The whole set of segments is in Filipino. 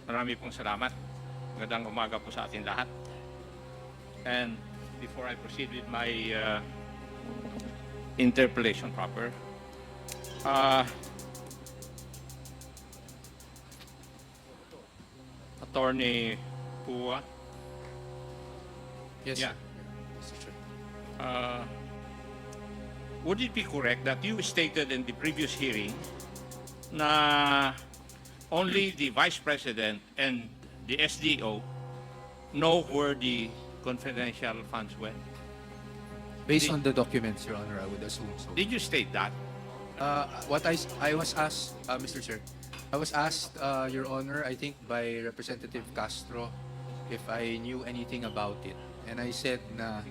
Marami pong salamat. Magandang umaga po sa ating lahat. And before I proceed with my interpellation proper, Attorney Pua. Yes, Yeah. sir. Would it be correct that you stated in the previous hearing na only the Vice President and the SDO know where the confidential funds went? Based on the documents, Your Honor, I would assume so. Did you state that? What I was asked, Mr. Chair, I was asked, Your Honor, I think by Representative Castro, if I knew anything about it. And I said na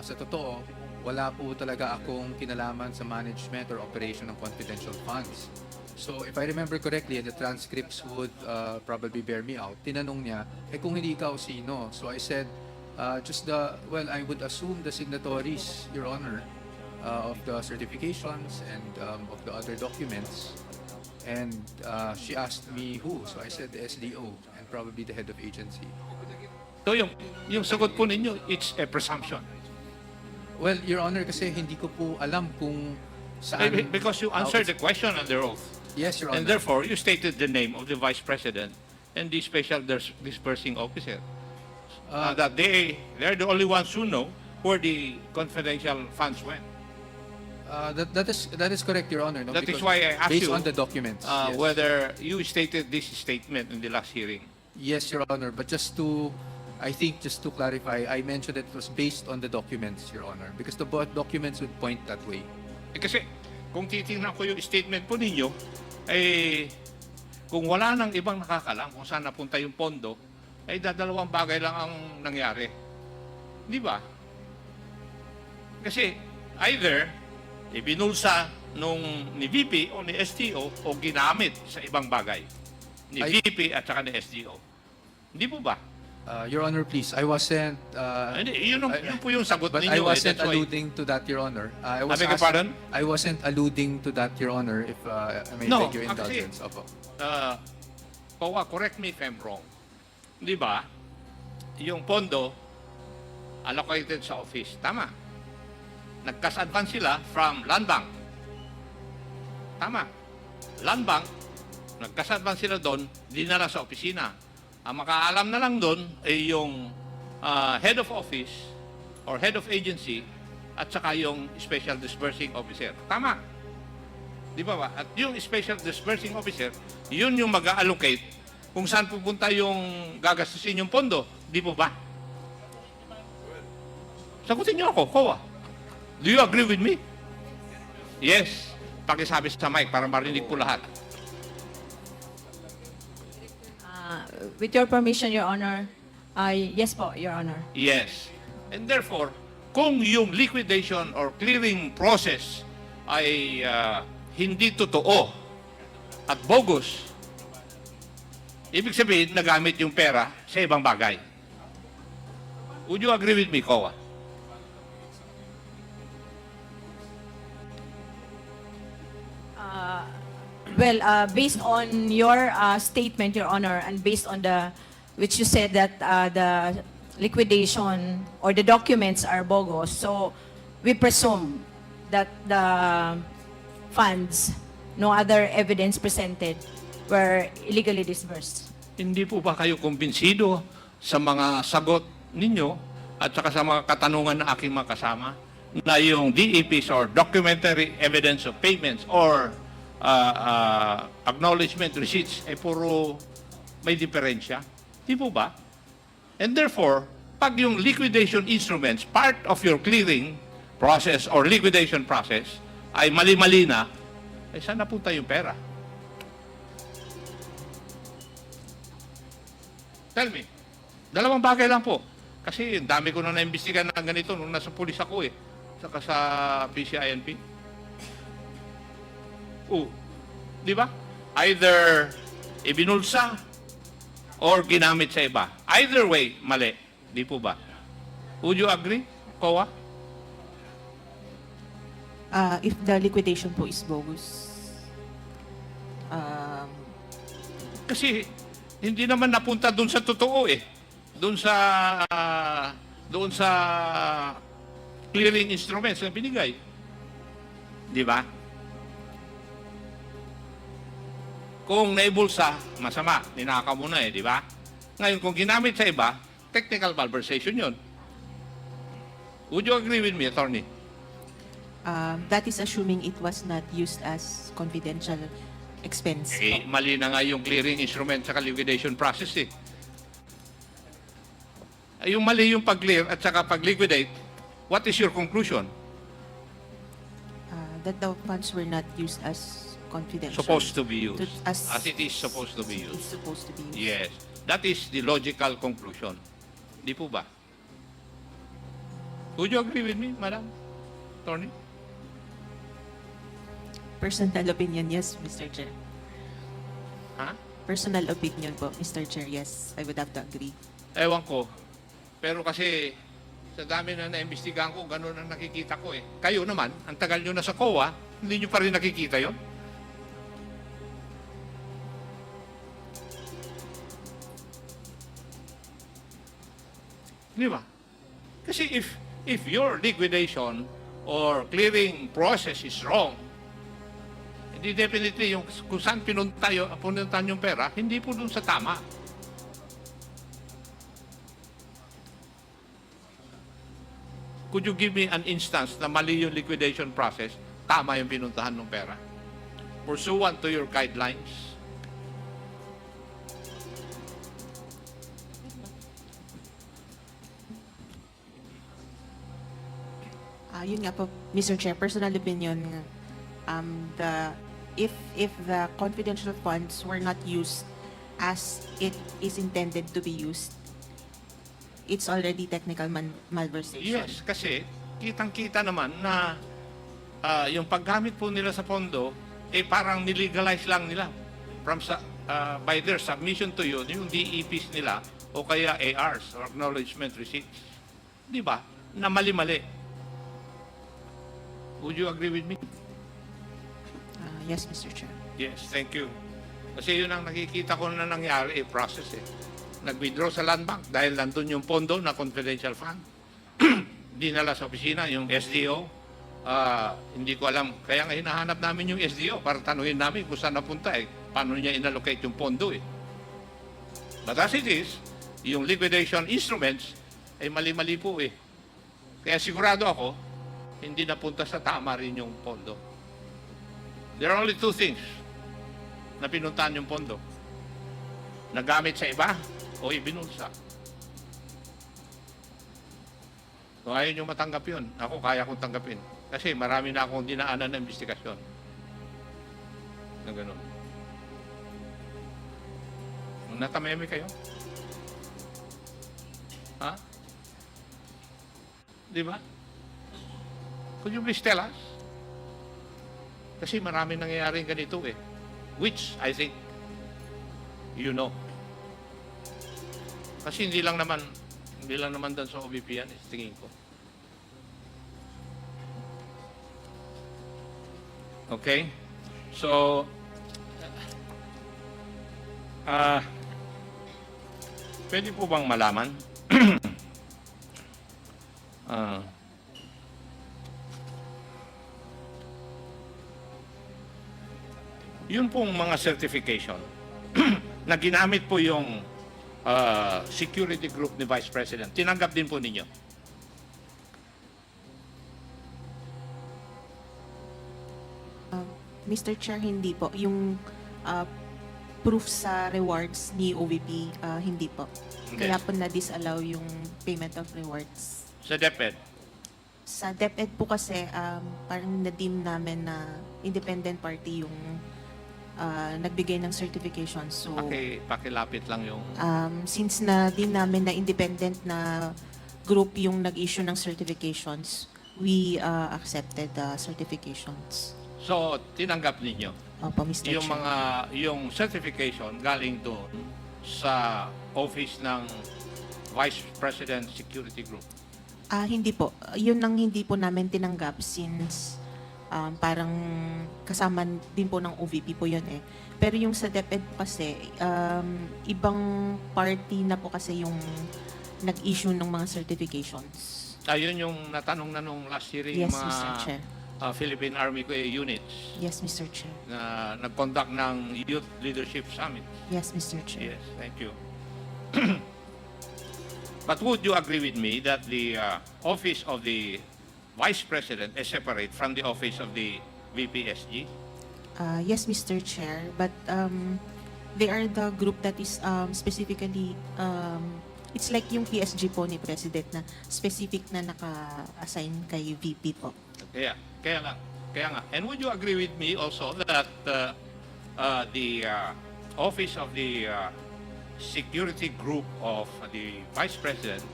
sa totoo, wala po talaga akong kinalaman sa management or operation ng confidential funds. So if I remember correctly, and the transcripts would probably bear me out, tinanong niya, kung hindi ikaw, sino? So I said, I would assume the signatories, Your Honor, of the certifications and of the other documents. And she asked me who, so I said the SDO and probably the head of agency. So yung sagot po ninyo, it's a presumption. Well, Your Honor, kasi hindi ko po alam kung saan... Because you answered the question under oath. Yes, Your Honor. And therefore, you stated the name of the Vice President and the Special Dispersing Officer. That they're the only ones who know where the confidential funds went. That is correct, Your Honor. No? That is Because why I asked based you on the documents, yes. whether you stated this statement in the last hearing. Yes, Your Honor. But just to clarify, I mentioned it was based on the documents, Your Honor, because the documents would point that way. Kasi kung titingnan ko yung statement po ninyo, kung wala nang ibang nakakalam kung saan napunta yung pondo, ay dadalawang bagay lang ang nangyari. Di ba? Kasi either ibinulsa ni VP o ni STO o ginamit sa ibang bagay. Ni VP at saka ni STO. Hindi po ba? Your Honor, please, I wasn't... yun po yung sagot but ninyo. I wasn't That's why. alluding to that, Your Honor. I beg your pardon? I wasn't alluding to that, Your Honor, if I may No, beg your actually, indulgence. Opo. Pawa, correct me if I'm wrong. Di ba? Yung pondo allocated sa office. Tama. Nag-cash advance sila from Land Bank. Tama. Land Bank, nag-cash advance sila doon, dinala sa opisina. Ang makaalam na lang doon ay yung head of office or head of agency at saka yung special dispersing officer. Tama. Di ba ba? At yung special dispersing officer, yun yung mag-allocate kung saan pupunta yung gagastusin yung pondo. Di po ba? Sagutin niyo ako, Kowa. Do you agree with me? Yes. Pakisabi sa mic para marinig po lahat. With your permission, Your Honor. Yes po, Your Honor. Yes. And therefore, kung yung liquidation or clearing process ay hindi totoo at bogus, ibig sabihin, nagamit yung pera sa ibang bagay. Would you agree with me, Kowa? Based on your statement, Your Honor, and based on which you said that the liquidation or the documents are bogus, so we presume that the funds, no other evidence presented, were illegally disbursed. Hindi po ba kayo kumbinsido sa mga sagot ninyo at saka sa mga katanungan ng aking mga kasama na yung DEPs or documentary evidence of payments or acknowledgement receipts ay puro may diferensya? Di po ba? And therefore, pag yung liquidation instruments, part of your clearing process or liquidation process, ay mali-mali na, eh saan napunta yung pera? Tell me. Dalawang bagay lang po. Kasi dami ko na naimbestigan na ganito nung nasa pulis ako eh. Saka sa PCINP. Di ba? Either ibinulsa or ginamit sa iba. Either way, mali. Di po ba? Would you agree, Kowa? If the liquidation po is bogus. Kasi Hindi naman napunta doon sa totoo eh. Doon sa clearing instruments na binigay. Di ba? Kung naibulsa, masama. Ninakaw mo na eh, di ba? Ngayon, kung ginamit sa iba, technical malversation yun. Would you agree with me, attorney? That is assuming it was not used as confidential expense. Eh, mali na nga yung clearing instrument sa liquidation process eh. Yung mali yung pag-clear at saka pag-liquidate, what is your conclusion? That the funds were not used as confidential. Supposed to be used. As As it is supposed to be It's used. supposed to be used. Yes. That is the logical conclusion. Di po ba? Would you agree with me, Madam Attorney? Personal opinion, yes, Mr. Chair. Ha? Personal opinion po, Mr. Chair, yes. I would have to agree. Ewan ko. Pero kasi sa dami na naimbestigahan ko, ganun ang nakikita ko eh. Kayo naman, ang tagal nyo na sa COA, hindi nyo pa rin nakikita yon. Di ba? Kasi if your liquidation or clearing process is wrong, hindi definitely yung kung saan pinuntahan yung pera, hindi po dun sa tama. Could you give me an instance na mali yung liquidation process, tama yung pinuntahan ng pera? Pursuant to your guidelines. Yun nga po, Mr. Chair, personal opinion, if the confidential funds were not used as it is intended to be used, it's already technical malversation. Yes, kasi kitang-kita naman na yung paggamit po nila sa pondo, eh parang nilegalize lang nila by their submission to you, yung DEPs nila o kaya ARs or acknowledgement receipts. Di ba? Na mali-mali. Would you agree with me? Yes, Mr. Chair. Yes, thank you. Kasi yun ang nakikita ko na nangyari, process eh. Nag-withdraw sa land bank dahil nandun yung pondo na confidential fund. Dinala sa opisina yung SDO. Hindi ko alam. Kaya nga hinahanap namin yung SDO para tanungin namin kung saan napunta eh. Paano niya inallocate yung pondo eh. But as it is, yung liquidation instruments ay mali-mali po eh. Kaya sigurado ako, hindi napunta sa tama rin yung pondo. There are only two things na pinuntahan yung pondo. Nagamit sa iba o ibinulsa. Kung ayaw nyo matanggap yun, ako kaya kong tanggapin. Kasi marami na akong dinaanan na investigasyon. Na ganun. Natameme kayo? Ha? Di ba? Could you please tell us? Kasi marami nangyayaring ganito eh. Which, I think, you know. Kasi hindi lang naman doon sa OBP yan, tingin ko. Okay? So, pwede po bang malaman? Yun pong mga certification na ginamit po yung security group ni Vice President. Tinanggap din po ninyo. Mr. Chair, hindi po. Yung proof sa rewards ni OVP, hindi po. Hindi. Kaya po na-disallow yung payment of rewards. Sa DepEd. Sa DepEd po kasi, parang na-deem namin na independent party yung nagbigay ng certification. So, Pakilapit lang yung... since na-deem namin na independent na group yung nag-issue ng certifications, we accepted the certifications. So, tinanggap ninyo. Opo, Mr. Yung Chair. yung certification galing doon sa office ng Vice President Security Group. Hindi po. Yun ang hindi po namin tinanggap since parang kasama din po ng OVP po yun eh. Pero yung sa DepEd po kasi, ibang party na po kasi yung nag-issue ng mga certifications. Ayun yung natanong na nung last hearing Yes, mga Mr. Chair. Philippine Army units Yes, Mr. Chair. na nag-conduct ng Youth Leadership Summit. Yes, Mr. Chair. Yes, thank you. But would you agree with me that the office of the Vice President is separate from the office of the VPSG? Yes, Mr. Chair, but they are the group that is specifically, it's like yung PSG po ni President na specific na naka-assign kay VP po. Kaya nga. And would you agree with me also that the office of the security group of the Vice President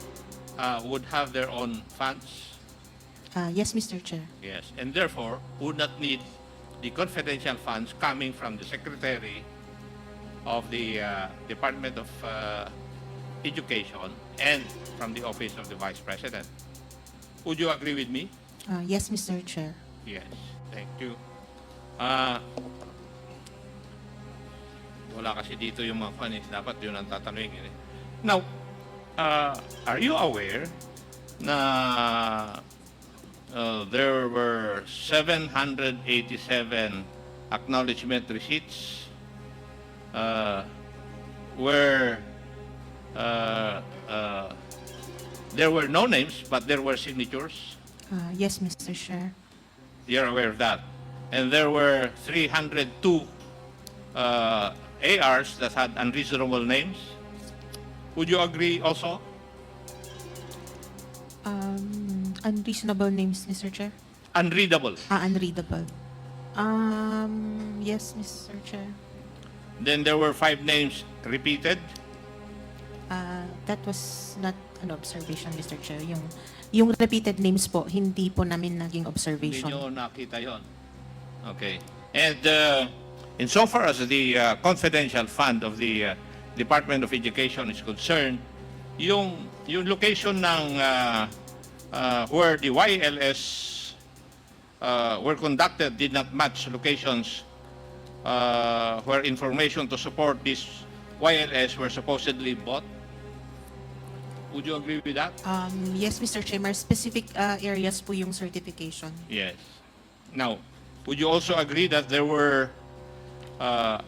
would have their own funds? Yes, Mr. Chair. Yes, and therefore would not need the confidential funds coming from the Secretary of the Department of Education and from the Office of the Vice President. Would you agree with me? Yes, Mr. Chair. Yes, thank you. Wala kasi dito yung mga funds. Dapat yun ang tatanungin. Now, are you aware na there were 787 acknowledgement receipts where there were no names but there were signatures? Yes, Mr. Chair. You're aware of that. And there were 302 ARs that had unreasonable names. Would you agree also? Unreasonable names, Mr. Chair. Unreadable. Unreadable. Yes, Mr. Chair. Then there were 5 names repeated. That was not an observation, Mr. Chair. Yung repeated names po, hindi po namin naging Hindi observation. nyo nakita yon. Okay. And insofar as the confidential fund of the Department of Education is concerned, yung location ng where the YLS were conducted did not match locations where information to support this YLS were supposedly bought. Would you agree with that? Yes, Mr. Chair. More specific areas po yung certification. Yes. Now, would you also agree that there were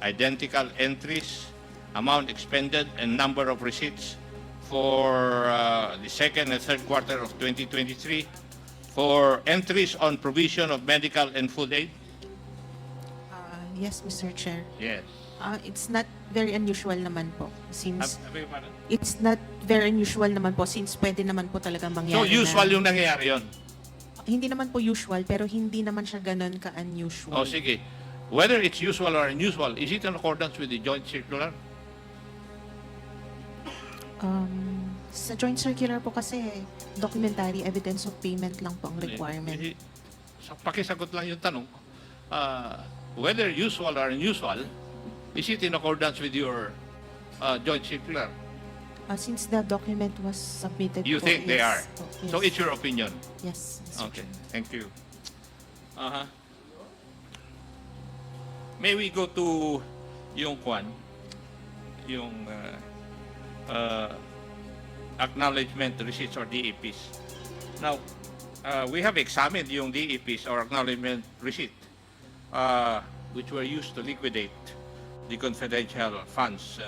identical entries, amount expended, and number of receipts for the second and third quarter of 2023 for entries on provision of medical and food aid? Yes, Mr. Chair. Yes. It's not very unusual naman po since Beg your pardon? it's not very unusual naman po since pwede naman po talaga mangyari. So, usual na, yung nangyayari yun? Hindi naman po usual pero hindi naman siya ganun ka-unusual. O, sige. Whether it's usual or unusual, is it in accordance with the joint circular? Sa joint circular po kasi documentary evidence of payment lang po ang requirement. So, pakisagot lang yung tanong. Whether usual or unusual, is it in accordance with your joint circular? Since the document was submitted You po, think they are? yes, po, yes. So, it's your opinion? Yes, Mr. Okay, Chair. thank you. May we go to yung kwan, yung acknowledgement receipts or DEPs. Now, we have examined yung DEPs or acknowledgement receipt, which were used to liquidate the confidential funds.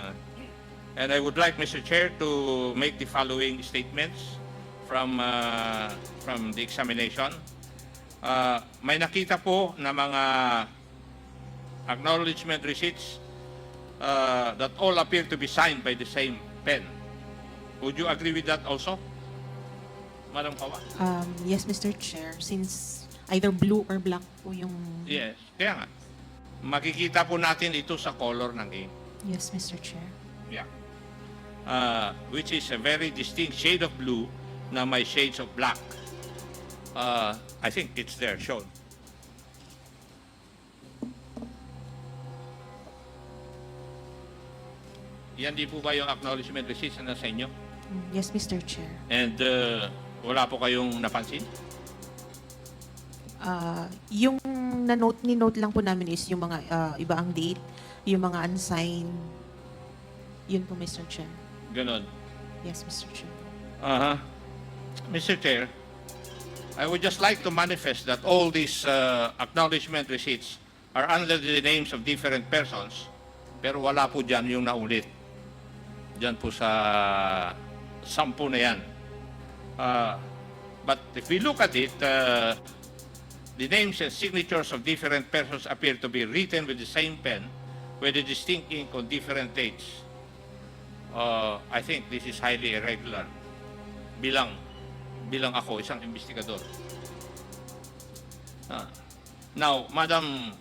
And I would like, Mr. Chair, to make the following statements from the examination. May nakita po na mga acknowledgement receipts that all appear to be signed by the same pen. Would you agree with that also, Madam Kawa? Yes, Mr. Chair. Since either blue or black po yung... Yes, kaya nga. Makikita po natin ito sa color ng ink. Yes, Mr. Chair. Yeah. Which is a very distinct shade of blue na may shades of black. I think it's there, shown. Yan di po ba yung acknowledgement receipts na nasa inyo? Yes, Mr. Chair. And wala po kayong napansin? Yung ni-note lang po namin is yung mga iba ang date, yung mga unsigned. Yun po, Mr. Chair. Ganon. Yes, Mr. Chair. Uh-huh. Mr. Chair, I would just like to manifest that all these acknowledgement receipts are under the names of different persons, pero wala po dyan yung naulit. Dyan po sa 10 na yan. But if we look at it, the names and signatures of different persons appear to be written with the same pen, with a distinct ink on different dates. I think this is highly irregular. Bilang ako, isang investigador. Now, Madam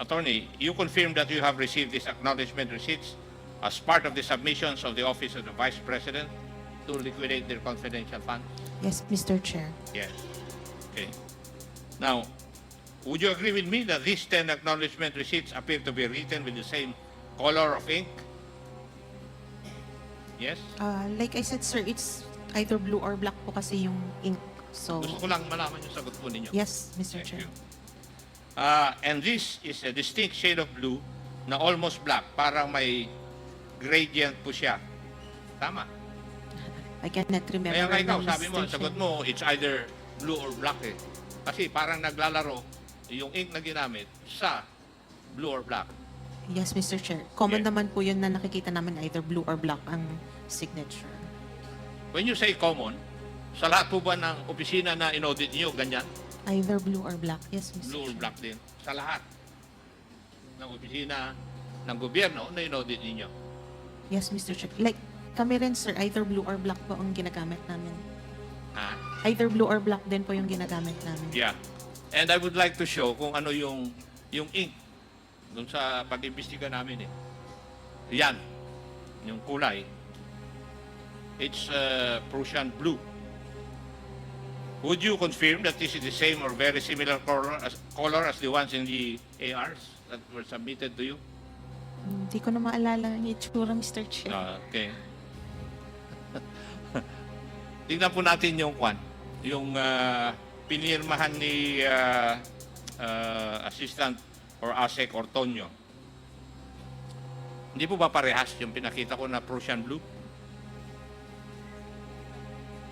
Attorney, you confirm that you have received these acknowledgement receipts as part of the submissions of the Office of the Vice President to liquidate their confidential funds? Yes, Mr. Chair. Yes. Okay. Now, would you agree with me that these 10 acknowledgement receipts appear to be written with the same color of ink? Yes? Like I said, sir, it's either blue or black po kasi yung ink. So, Gusto ko lang malaman yung sagot po ninyo. yes, Mr. Thank Chair. you. And this is a distinct shade of blue na almost black. Parang may gradient po siya. Tama. I cannot remember. Kaya nga ikaw, now, sabi mo, Mr. sagot Chair. mo, it's either blue or black eh. Kasi parang naglalaro yung ink na ginamit sa blue or black. Yes, Mr. Chair. Common Yeah. naman po yun na nakikita namin either blue or black ang signature. When you say common, sa lahat po ba ng opisina na in-audit niyo, ganyan? Either blue or black. Yes, Mr. Blue or Chair. black din? Sa lahat ng opisina ng gobyerno na in-audit ninyo? Yes, Mr. Chair. Like, kami rin, sir, either blue or black po ang ginagamit namin. Ha? Either blue or black din po yung ginagamit namin. Yeah. And I would like to show kung ano yung ink dun sa pag-imbestiga namin eh. Yan. Yung kulay. It's Prussian blue. Would you confirm that this is the same or very similar color as the ones in the ARs that were submitted to you? Hindi ko na maalala yung itsura, Mr. Chair. Okay. Tingnan po natin yung yung pinirmahan ni Assistant or ASEC Ortonio. Hindi po ba parehas yung pinakita ko na Prussian blue?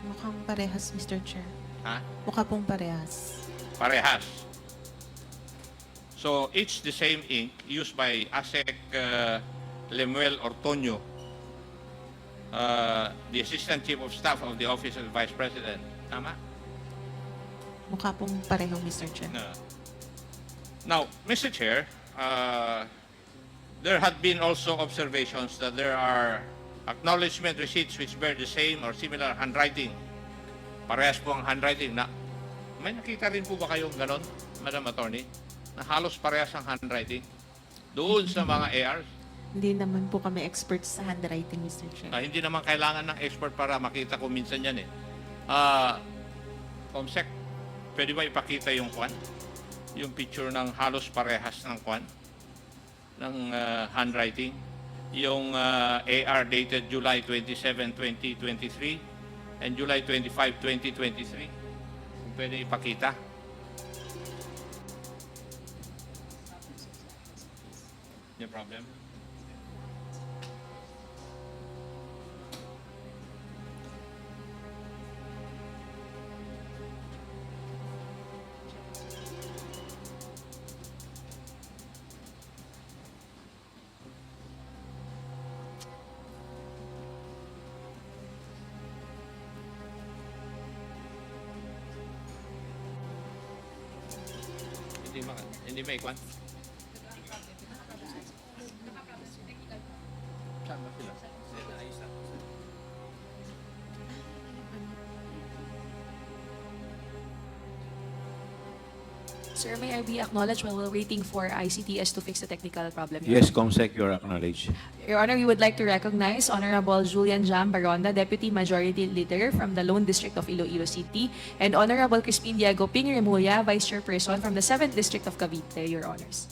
Mukhang parehas, Mr. Chair. Ha? Mukha pong parehas. Parehas. So, it's the same ink used by ASEC Lemuel Ortonio, the Assistant Chief of Staff of the Office of the Vice President. Tama? Mukha pong pareho, Mr. Chair. No. Now, Mr. Chair, there had been also observations that there are acknowledgement receipts which bear the same or similar handwriting. Parehas po ang handwriting na. May nakita rin po ba kayong ganon, Madam Attorney? Na halos parehas ang handwriting doon sa mga ARs? Hindi naman po kami experts sa handwriting, Mr. Chair. Hindi naman kailangan ng expert para makita ko minsan yan eh. Comsec, pwede ba ipakita yung yung picture ng halos parehas ng ng handwriting? Yung AR dated July 27, 2023 and July 25, 2023. Kung pwede ipakita. No problem. Hindi maikwan. Sir, may I be acknowledged while we're waiting for ICTS to fix the technical problem? Yes, Comsec, you're acknowledged. Your Honor, we would like to recognize Honorable Julian Jam Baronda, Deputy Majority Leader from the Lone District of Iloilo City, and Honorable Crispin Diego Ping Remulla, Vice Chairperson from the 7th District of Cavite, Your Honors.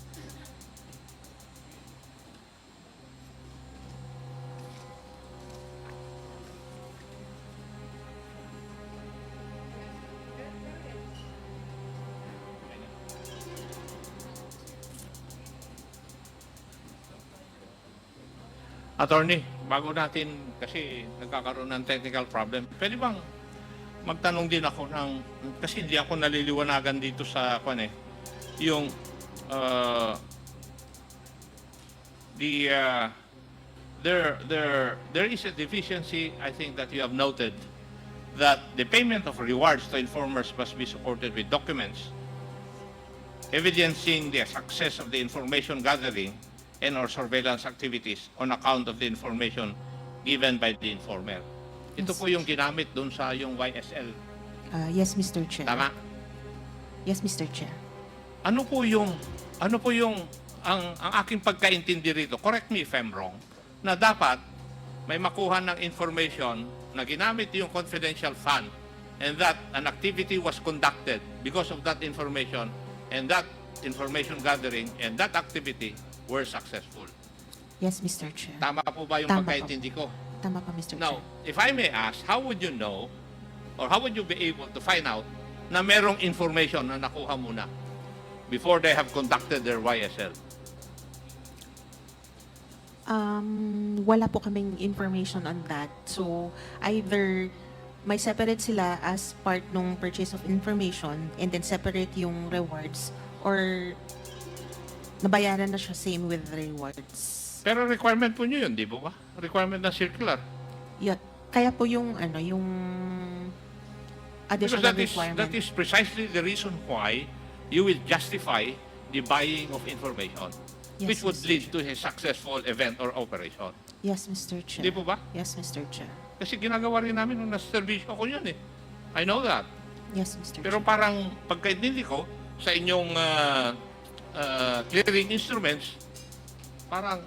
Attorney, bago natin, kasi nagkakaroon ng technical problem, pwede bang magtanong din ako ng, kasi hindi ako naliliwanagan dito sa, yung, there is a deficiency, I think, that you have noted, that the payment of rewards to informers must be supported with documents evidencing the success of the information gathering and or surveillance activities on account of the information given by the informer. Ito po yung ginamit dun sa yung YSL. Yes, Mr. Chair. Tama? Yes, Mr. Chair. Ano po yung ang aking pagkaintindi rito, correct me if I'm wrong, na dapat may makuha ng information na ginamit yung confidential fund and that an activity was conducted because of that information and that information gathering and that activity were successful. Yes, Mr. Chair. Tama po ba yung Tama po. pagkaintindi ko? Tama pa, Mr. Now, Chair. if I may ask, how would you know or how would you be able to find out na merong information na nakuha muna before they have conducted their YSL? Wala po kaming information on that. So, either may separate sila as part ng purchase of information and then separate yung rewards or nabayaran na siya same with rewards. Pero requirement po nyo yun, di ba? Requirement na circular. Yun. Kaya po yung yung Because additional that requirement. is precisely the reason why you will justify the buying of information, Yes, which would Mr. lead to a successful event or operation. Yes, Mr. Chair. Di po ba? Yes, Mr. Chair. Kasi ginagawa rin namin nung nasa servisyo ko yun eh. I know that. Yes, Mr. Pero Chair. parang pagkaintindi ko sa inyong clearing instruments, parang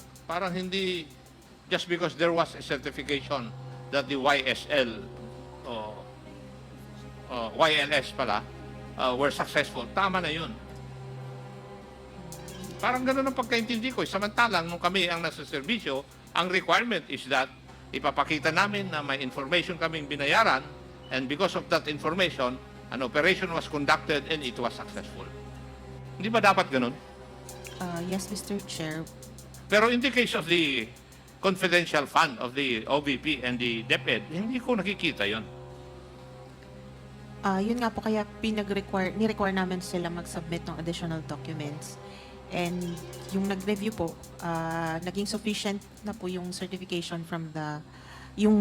hindi just because there was a certification that the YSL o YLS pala were successful. Tama na yun. Parang gano'n ang pagkaintindi ko. Samantalang nung kami ang nasa servisyo, ang requirement is that ipapakita namin na may information kaming binayaran and because of that information, an operation was conducted and it was successful. Hindi ba dapat gano'n? Yes, Mr. Chair. Pero in the case of the confidential fund of the OVP and the DepEd, hindi ko nakikita yon. Yun nga po kaya ni-require namin sila mag-submit ng additional documents. And yung nag-review po, naging sufficient na po yung certification from yung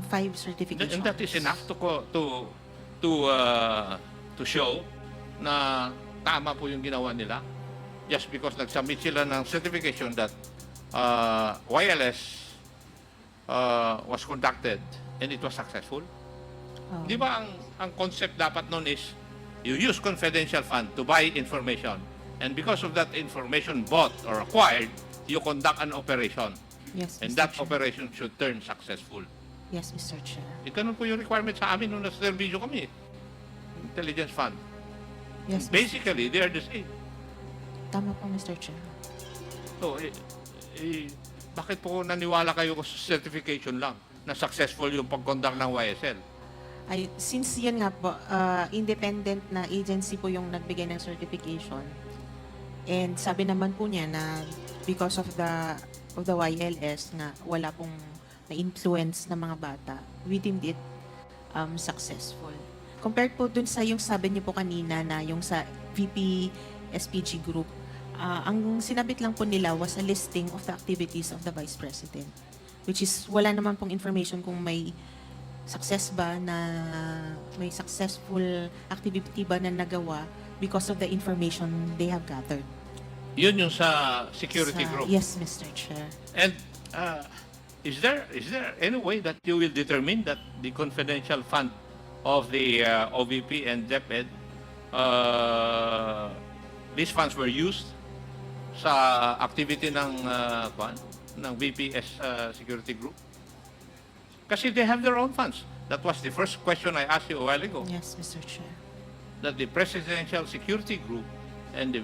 5 certifications. And that is enough to show na tama po yung ginawa nila just because nag-submit sila ng certification that YLS was conducted and it was successful. Di ba ang concept dapat nun is you use confidential fund to buy information and because of that information bought or acquired, you conduct an operation Yes, and Mr. that Chair. operation should turn successful. Yes, Mr. Chair. Ganun po yung requirement sa amin nung nasa servisyo kami. Intelligence fund. Yes, Mr. Basically, they are the same. Tama po, Mr. Chair. So, bakit po naniwala kayo sa certification lang na successful yung pag-conduct ng YSL? Since yan nga po, independent na agency po yung nagbigay ng certification. And sabi naman po niya na because of the YLS nga wala pong na-influence ng mga bata, we deemed it successful. Compared po dun sa yung sabi niyo po kanina na yung sa VP SPG group, ang sinabit lang po nila was a listing of the activities of the Vice President, which is wala naman pong information kung may may successful activity ba na nagawa because of the information they have gathered. Yun yung sa security group. Yes, Mr. Chair. And is there any way that you will determine that the confidential fund of the OVP and DepEd, these funds were used sa activity ng VPS security group? Kasi they have their own funds. That was the first question I asked you a while ago. Yes, Mr. Chair. That the Presidential Security Group and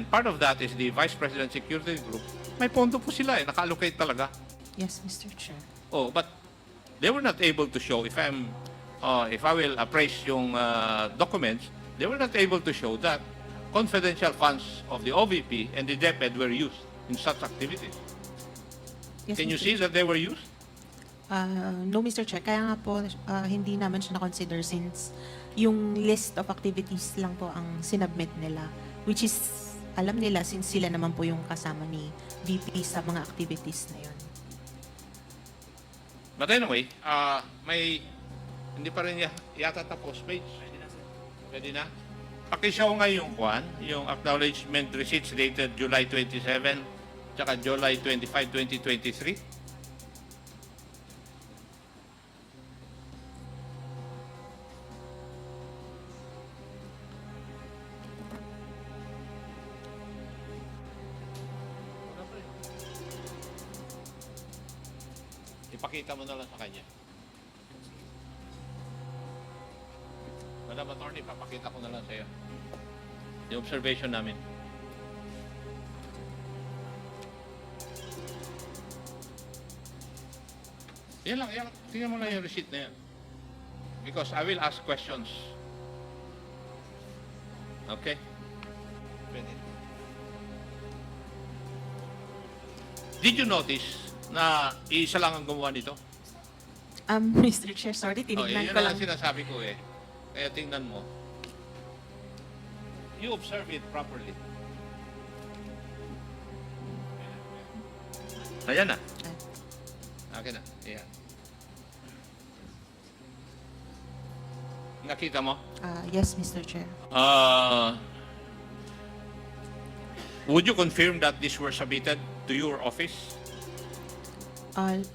part of that is the Vice President Security Group. May pondo po sila naka-allocate talaga. Yes, Mr. Chair. Oh, but they were not able to show if I will appraise yung documents, they were not able to show that confidential funds of the OVP and the DepEd were used in such activities. Yes, Can you Mr. see that they were used? No, Mr. Chair. Kaya nga po, hindi naman siya na-consider since yung list of activities lang po ang sinubmit nila. Which is, alam nila since sila naman po yung kasama ni VP sa mga activities na yun. But anyway, hindi pa rin yata tapos page. Pwede na? Pakishow nga yung yung acknowledgement receipts dated July 27, tsaka July 25, 2023. Ipakita mo na lang sa kanya. Madam Attorney, papakita ko na lang sa iyo. Yung observation namin. Yan lang, yan. Tingnan mo lang yung receipt na yan. Because I will ask questions. Okay? Pwede. Did you notice na isa lang ang gumawa nito? Mr. Chair, sorry, Oh, tinignan yun ko lang lang. ang sinasabi ko eh. Kaya tingnan mo. You observe it properly. Ayan na. Akin na. Ayan. Nakita mo? Yes, Mr. Chair. Would you confirm that these were submitted to your office?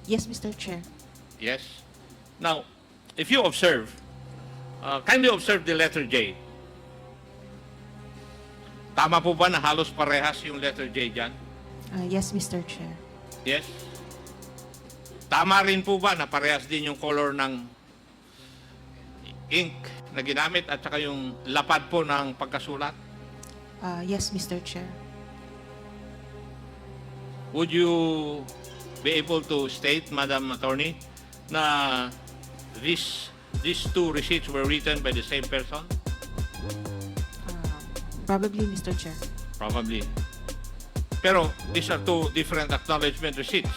Yes, Mr. Chair. Yes. Now, if you observe, kindly observe the letter J. Tama po ba na halos parehas yung letter J dyan? Yes, Mr. Chair. Yes. Tama rin po ba na parehas din yung color ng ink na ginamit at saka yung lapad po ng pagkasulat? Yes, Mr. Chair. Would you be able to state, Madam Attorney, na these two receipts were written by the same person? Probably, Mr. Chair. Probably. Pero these are two different acknowledgement receipts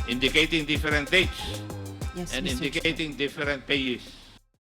indicating different dates Yes, and Mr. Chair. indicating different payees.